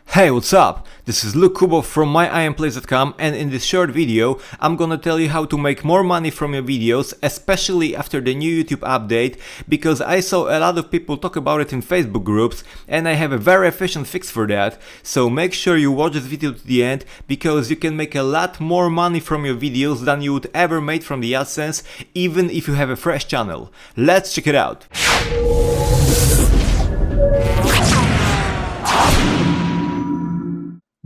Hey, what's up? This is Luke Kubov from myimplace.com, and in this short video I'm gonna tell you how to make more money from your videos, especially after the new YouTube update, because I saw a lot of people talk about it in Facebook groups and I have a very efficient fix for that. So make sure you watch this video to the end, because you can make a lot more money from your videos than you would ever made from the AdSense, even if you have a fresh channel. Let's check it out.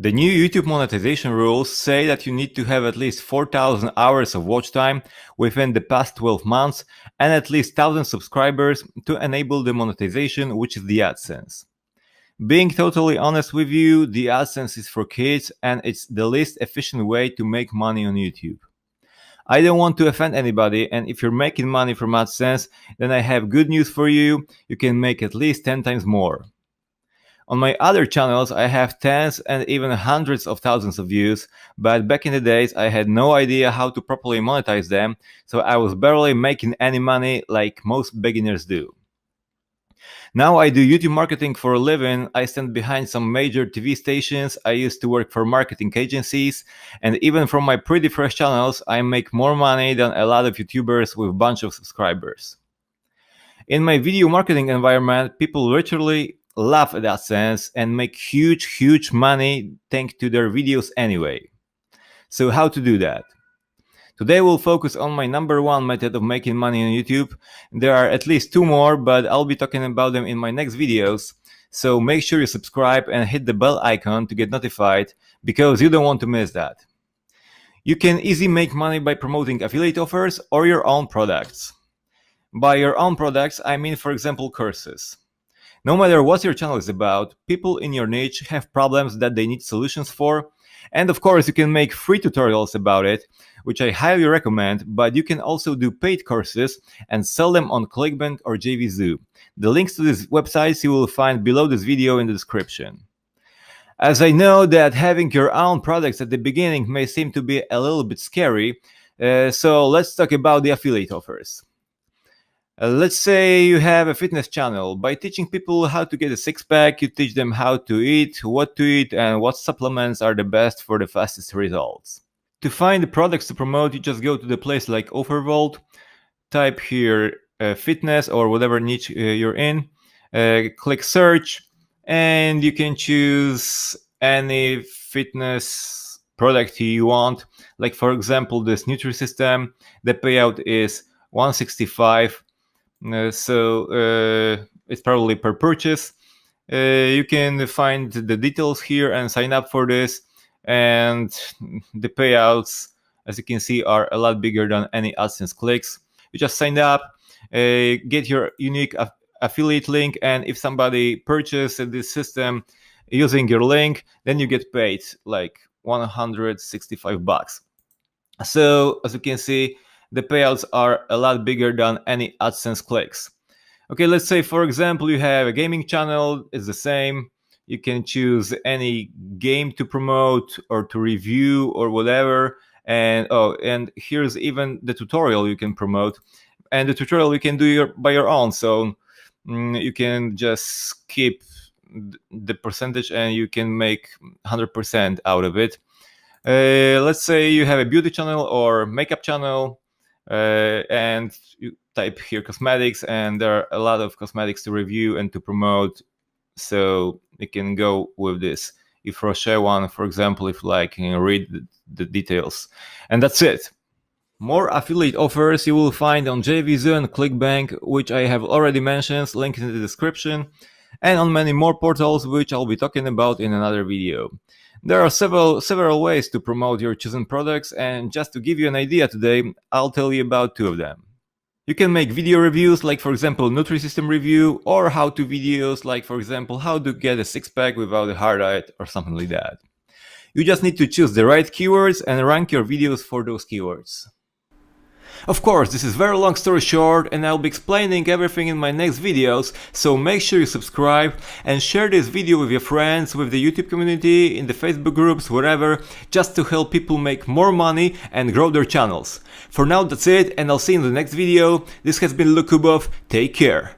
The new YouTube monetization rules say that you need to have at least 4,000 hours of watch time within the past 12 months and at least 1,000 subscribers to enable the monetization, which is the AdSense. Being totally honest with you, the AdSense is for kids and it's the least efficient way to make money on YouTube. I don't want to offend anybody, and if you're making money from AdSense, then I have good news for you. You can make at least 10 times more. On my other channels, I have tens and even hundreds of thousands of views, but back in the days I had no idea how to properly monetize them, so I was barely making any money like most beginners do. Now I do YouTube marketing for a living. I stand behind some major TV stations, I used to work for marketing agencies, and even from my pretty fresh channels, I make more money than a lot of YouTubers with a bunch of subscribers. In my video marketing environment, people literally love AdSense and make huge money thanks to their videos anyway. So how to do that? Today we'll focus on my number one method of making money on YouTube. There are at least two more, but I'll be talking about them in my next videos. So make sure you subscribe and hit the bell icon to get notified, because you don't want to miss that. You can easily make money by promoting affiliate offers or your own products. By your own products, I mean, for example, courses. No matter what your channel is about, people in your niche have problems that they need solutions for, and of course you can make free tutorials about it, which I highly recommend, but you can also do paid courses and sell them on ClickBank or JVZoo. The links to these websites you will find below this video in the description. As I know that having your own products at the beginning may seem to be a little bit scary, so let's talk about the affiliate offers. Let's say you have a fitness channel. By teaching people how to get a six-pack, you teach them how to eat, what to eat, and what supplements are the best for the fastest results. To find the products to promote, you just go to the place like OfferVault, type here fitness or whatever niche you're in, click search, and you can choose any fitness product you want. Like for example, this Nutrisystem, the payout is $165. It's probably per purchase. You can find the details here and sign up for this, and the payouts, as you can see, are a lot bigger than any AdSense clicks. You just sign up, get your unique affiliate link, and if somebody purchases this system using your link, then you get paid like $165. So as you can see, the payouts are a lot bigger than any AdSense clicks. Okay, let's say for example you have a gaming channel, it's the same. You can choose any game to promote or to review or whatever. And here's even the tutorial you can promote. And the tutorial you can do by your own. So you can just skip the percentage and you can make 100% out of it. Let's say you have a beauty channel or makeup channel. And you type here cosmetics, and there are a lot of cosmetics to review and to promote, so you can go with this. If Rocher one, for example, if you like, you can read the details, and that's it. More affiliate offers you will find on JVZoo and ClickBank, which I have already mentioned, link in the description, and on many more portals, which I'll be talking about in another video. There are several ways to promote your chosen products, and just to give you an idea today, I'll tell you about two of them. You can make video reviews, like for example Nutrisystem review, or how-to videos, like for example how to get a six-pack without a hard diet or something like that. You just need to choose the right keywords and rank your videos for those keywords. Of course, this is very long story short, and I'll be explaining everything in my next videos, so make sure you subscribe and share this video with your friends, with the YouTube community, in the Facebook groups, wherever, just to help people make more money and grow their channels. For now that's it, and I'll see you in the next video. This has been Luke Kubov, take care.